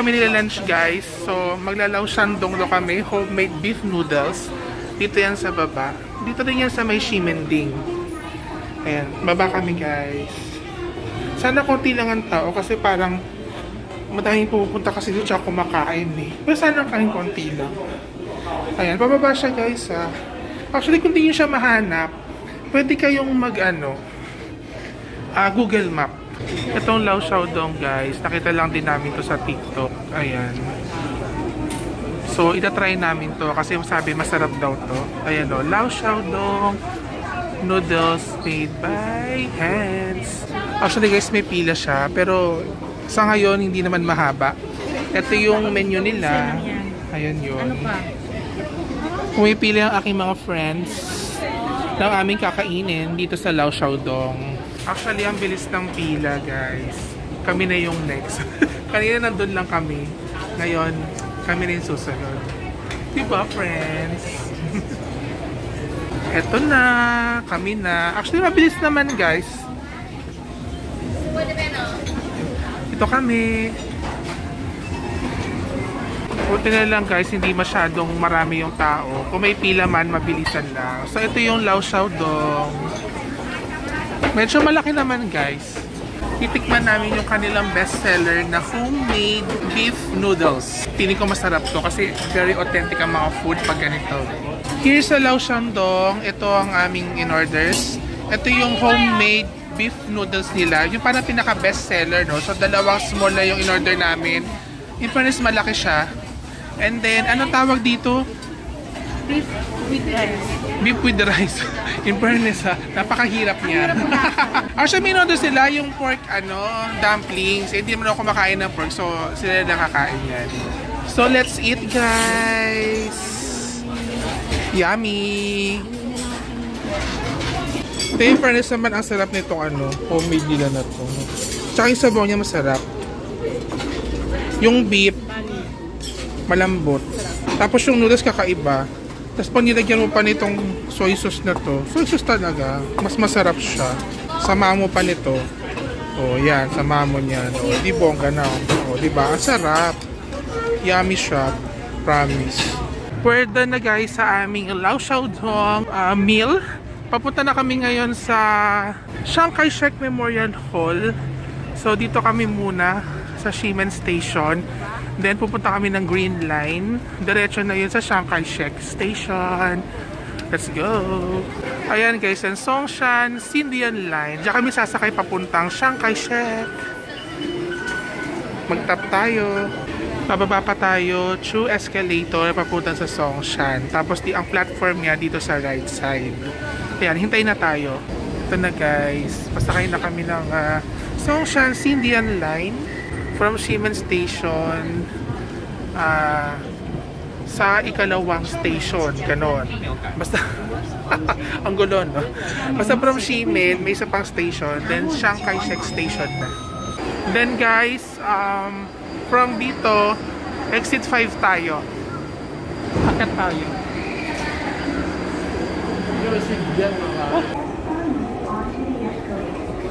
kami nila lunch guys. So maglalaw shandong do kami, homemade beef noodles. Dito yan sa baba. Dito din yan sa may Ximending. Ayan, baba kami guys. Sana konti lang ang tao kasi parang madaming pupunta kasi dito tsaka kumakain eh. Pero sana kain konti lang. Ayan, pababa siya guys ha. Actually kung di nyo siya mahanap, pwede kayong Google Map. Itong Lao Xiaodong guys, nakita lang din namin to sa TikTok. Ayan. So, itatry namin to kasi sabi masarap daw to. Ayan o, Lao Xiaodong noodles made by hands. Actually guys, may pila siya. Pero sa ngayon, hindi naman mahaba. Ito yung menu nila. Ayan yun. Pumipili ang aking mga friends ng aming kakainin dito sa Lao Xiaodong. Actually, ang bilis ng pila guys. Kami na yung next. Kanina nandun lang kami. Ngayon, kami rin susunod. Diba, friends? Eto na. Kami na. Actually, mabilis naman, guys. Ito kami. Buti na lang, guys. Hindi masyadong marami yung tao. Kung may pila man, mabilisan lang. So, ito yung Lao Xiaodong. Medyo malaki naman, guys. Titikman namin yung kanilang bestseller na homemade beef noodles. Tingin ko masarap to kasi very authentic ang mga food pag ganito. Here sa Lao Xiaodong, ito ang aming in-orders. Ito yung homemade beef noodles nila. Yung parang pinaka-bestseller, no? So, dalawang small na yung in-order namin. In fairness, malaki siya. And then, ano tawag dito? Beef with rice. Beef with rice. In fairness ha, napakahirap niya. Actually, may noodles sila yung pork, dumplings. Hindi naman ako kumakain ng pork, so sila lang kakain yan. So, let's eat, guys! Yummy! Ito yung fairness naman, ang sarap nitong homemade nila na to. Tsaka yung sabaw niya masarap. Yung beef, malambot. Tapos yung noodles kakaiba. Tapos pag nilagyan mo pa nitong soy sauce na to, soy sauce talaga, mas masarap siya. Sama mo pa nito. O, yan, sama mo niyan. O, di bongga na. O, di ba? Ang sarap. Yummy siya. Promise. Pwede na guys sa aming Lao Xiaodong meal. Papunta na kami ngayon sa Chiang Kai-shek Memorial Hall. So, dito kami muna sa Ximen Station. Then, pupunta kami ng Green Line. Diretso na yun sa Chiang Kai-shek Station. Let's go! Ayan guys, ang Songshan Xindian Line. Diyan kami sasakay papuntang Chiang Kai-shek. Mag-tap tayo. Pababa pa tayo through escalator papunta sa Songshan. Tapos ang platform niya dito sa right side. Ayan, hintayin na tayo. Ito na guys. Pasakay na kami ng Songshan Xindian Line. From Ximen Station sa ikalawang station, ganon. Basta, ang gulo, no? Basta from Ximen, may isa pang station, then Chiang Kai-shek Station na. Then guys, from dito, exit 5 tayo. Akat tayo.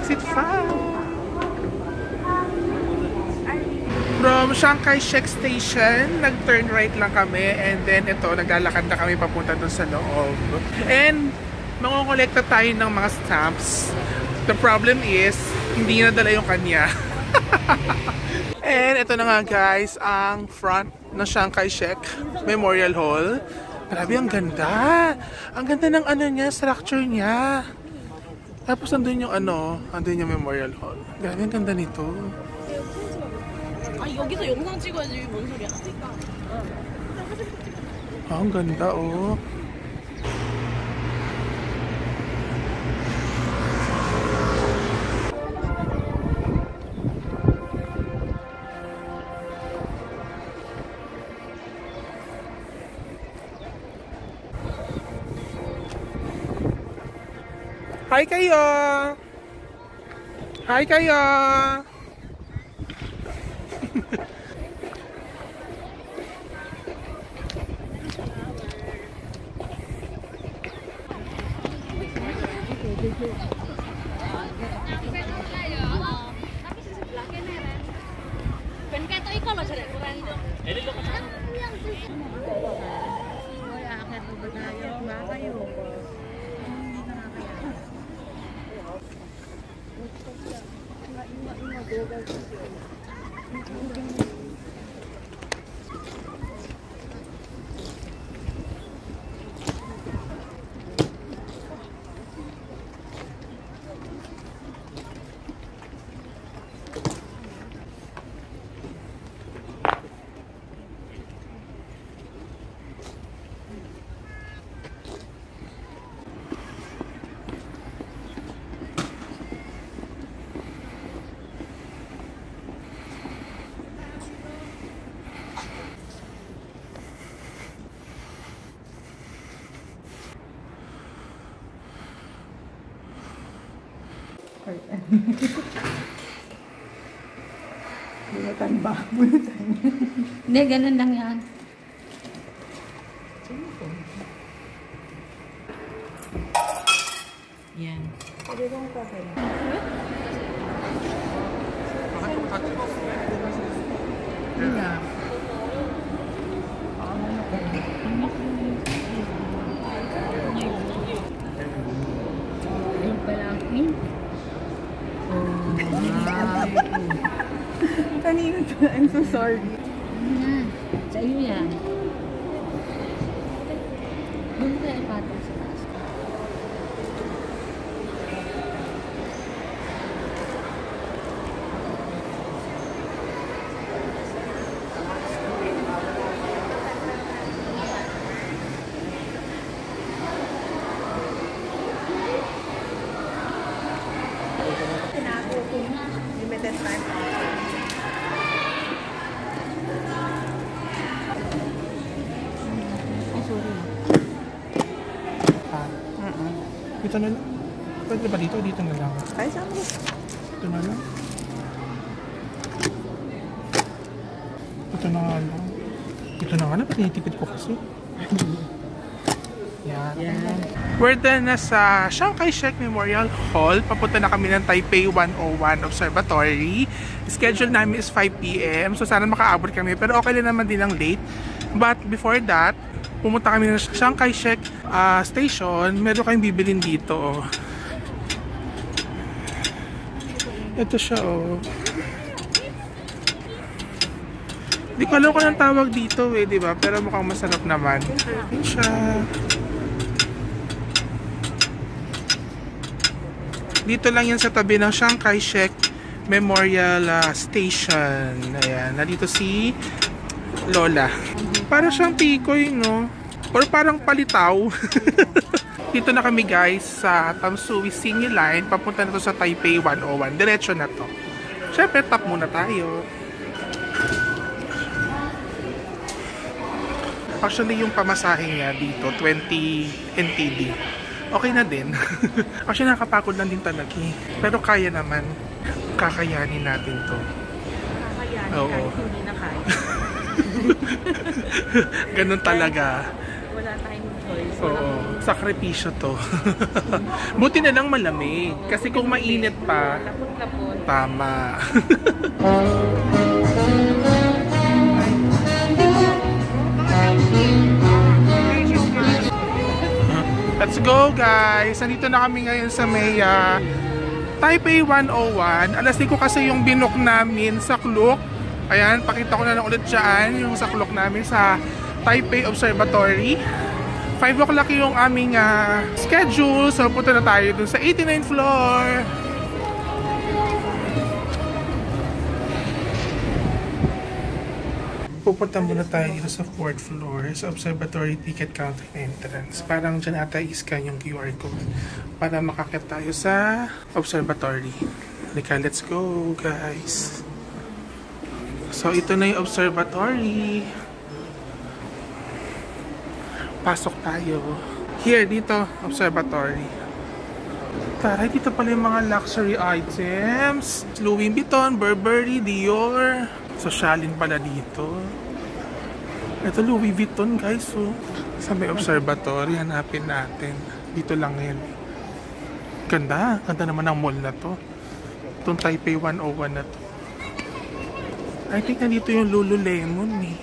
Exit 5. From Chiang Kai-shek Station, nag-turn right lang kami and then ito, naglalakad na kami papunta dun sa loob. And mangongolekta tayo ng mga stamps. The problem is, hindi na dala yung kanya. And ito na nga guys, ang front ng Chiang Kai-shek Memorial Hall. Grabe, ang ganda. Ang ganda ng niya, structure niya. Tapos andun yung andun yung Memorial Hall. Grabe, ang ganda nito. 여기서 영상 찍어야지 뭔 소리야. Ang ganda oh. Hi kayo! Hi kayo! Bunutan ba? Bunutan. Hindi, ganun lang yan. Yan. Pwede bang kape? Yeah. Ayun pala. Kanina to. I'm so sorry. Yan. Sa iyo yan. Doon ka ipatong sa taas ko. Limited time. Ay, sorry. Dito na lang. Pwede ba dito? Dito na lang. Ay, saan mo? Dito na lang. Dito na nga lang. Dito na nga lang. Tinitipid ko kasi. Yan. We're done na sa Chiang Kai-shek Memorial Hall. Papunta na kami ng Taipei 101 Observatory. Schedule namin is 5 PM. So sana makaabot kami. Pero okay lang naman din ang late. But before that, pumunta kami ng Chiang Kai-shek Station. Meron kayong bibilin dito. Oh. Ito siya, oh. Di ko alam kung anong tawag dito eh, di ba? Pero mukhang masarap naman. Ito siya. Dito lang yan sa tabi ng Chiang Kai-shek Memorial Station. Ayan, nandito si Lola. Para siyang tikoy, no? Or parang palitaw. Dito na kami guys sa Tamsui Singi Line. Papunta na to sa Taipei 101. Diretso na to. Siyempre, tap muna tayo. Actually, yung pamasahe niya dito, 20 NTD. Okay na din. Actually, nakapagod lang din talaga eh. Pero kaya naman. Kakayanin natin to. Kakayanin Oo. kahit hindi na kaya. Ganun talaga. Wala tayong choice. Oo. Sakripisyo to. Buti na lang malamig. Kasi kung mainit pa, Lapot-lapot. tama. Let's go guys! Nandito na kami ngayon sa may Taipei 101. Alas 5 kasi yung binook namin sa clock. Ayan, pakita ko na lang ulit dyan yung sa clock namin sa Taipei Observatory. 5 o'clock yung aming schedule. So punta na tayo dun sa 89th floor. Pupunta muna tayo dito sa 4th floor sa observatory ticket counter entrance. Parang dyan ata i-scan yung QR code para makakit tayo sa observatory. Lika, let's go guys. So ito na yung observatory. Pasok tayo. Here, dito, observatory. Taray, dito pala yung mga luxury items. Louis Vuitton, Burberry, Dior. Sosyalin pala dito. Ito Louis Vuitton guys, oh. Sa may observatory, hanapin natin. Dito lang yan. Ganda, ganda naman ang mall na to. Itong Taipei 101 na to. I think nandito yung Lululemon eh.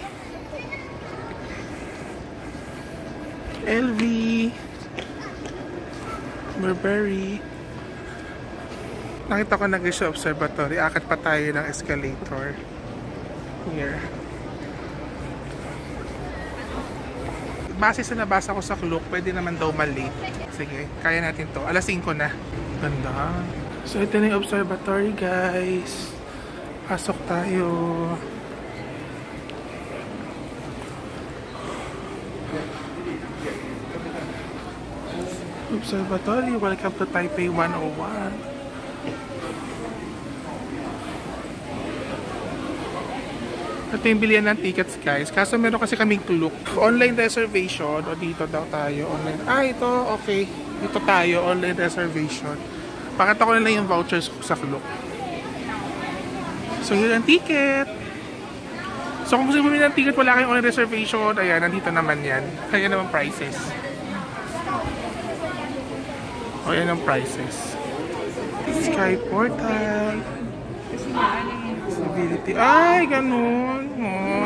LV, Burberry. Nakita ko nag-issue observatory. Akit pa tayo ng escalator. Here. Base sa nabasa ko sa Klook, pwede naman daw malate. Sige, kaya natin to. Alas 5 na. Ganda. So, ito na yung observatory, guys. Pasok tayo. Observatory, welcome to Taipei 101. Ito yung bilihan ng tickets, guys. Kaso meron kasi kaming Klook. Online reservation. O dito daw tayo. Online. Ito. Okay. Dito tayo. Online reservation. Pakita ko na lang yung vouchers ko sa Klook. So, yun ang ticket. So, kung gusto mo ng ticket, wala kayong online reservation. Ayan, nandito naman yan. Ayan naman prices. O, ayan ang prices. Sky Portal. Stability. Ay, ganun. Oh.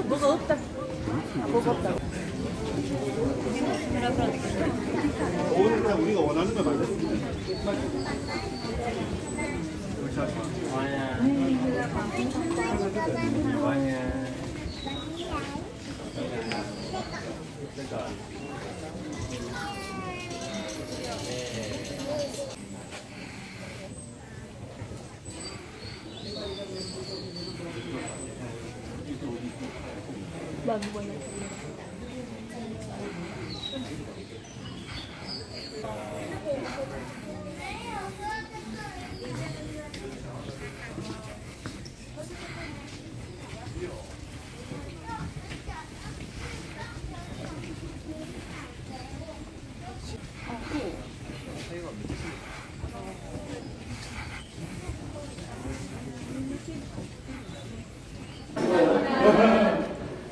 뭐가 없다. 뭐가 없다. 오늘 다 우리가 원하는 걸 만들었습니다. bago na.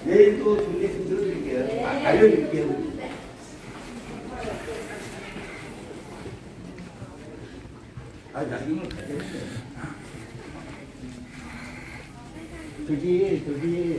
내일 또 준비 좀 들어드릴게요. 알려드릴게요. 나중에 저기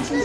So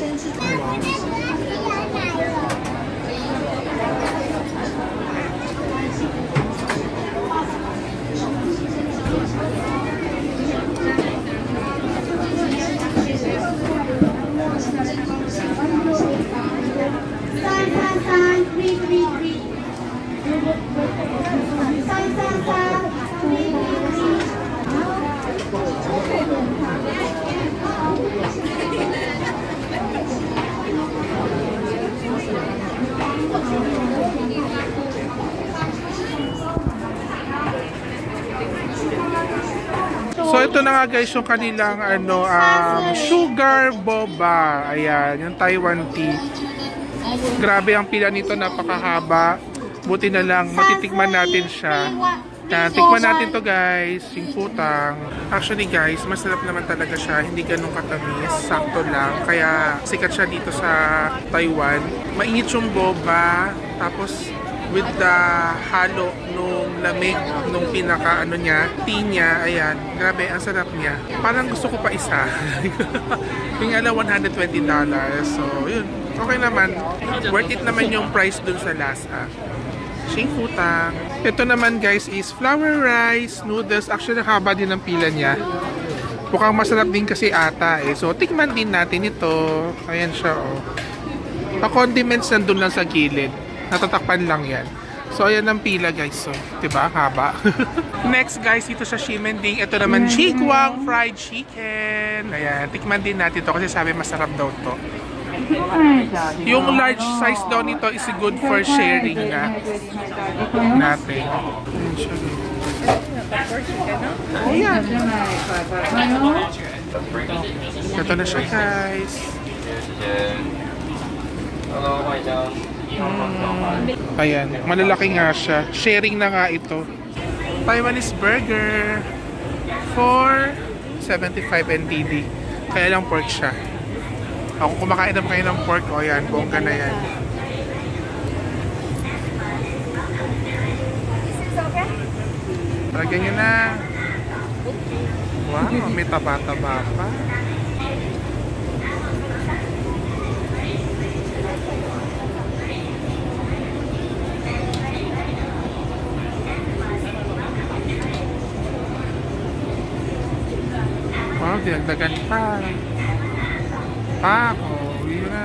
ito na nga guys yung kanilang sugar boba. Ayan, yung Taiwan tea. Grabe ang pila nito, napakahaba. Buti na lang matitikman natin siya. Tikman natin to guys, yung putang. Actually guys, masarap naman talaga siya. Hindi ganun katamis, sakto lang. Kaya sikat siya dito sa Taiwan. Mainit yung boba, tapos with the halo nung lamig nung pinaka niya, tea niya, ayan, grabe, ang sarap niya. Parang gusto ko pa isa. Yung $120. So, yun, okay naman. Worth it naman yung price dun sa lasa. Shing putang. Ito naman guys is flour rice noodles. Actually, haba din ang pila niya. Mukhang masarap din kasi ata eh. So, tikman din natin ito. Ayan siya, oh. Pa-condiments nandun lang sa gilid. Natatakpan lang yan. So, ayan ang pila guys. So, diba? Haba. Next guys, ito sa Ximending. Ito naman, Chigwang fried chicken. Ayan, tikman din natin to kasi sabi masarap daw to. Yung large size daw nito is good for sharing na natin. Ayan. Ito na siya guys. Ayan, malalaki nga siya. Sharing na nga ito. Taiwanese burger for 75 NTD. Kaya lang pork siya. Ako kumakain naman kayo ng pork. O yan, bongga na yan. Lagyan nyo na. Wow, may taba-taba pa. Wow, dinagdagan pa. Yun na.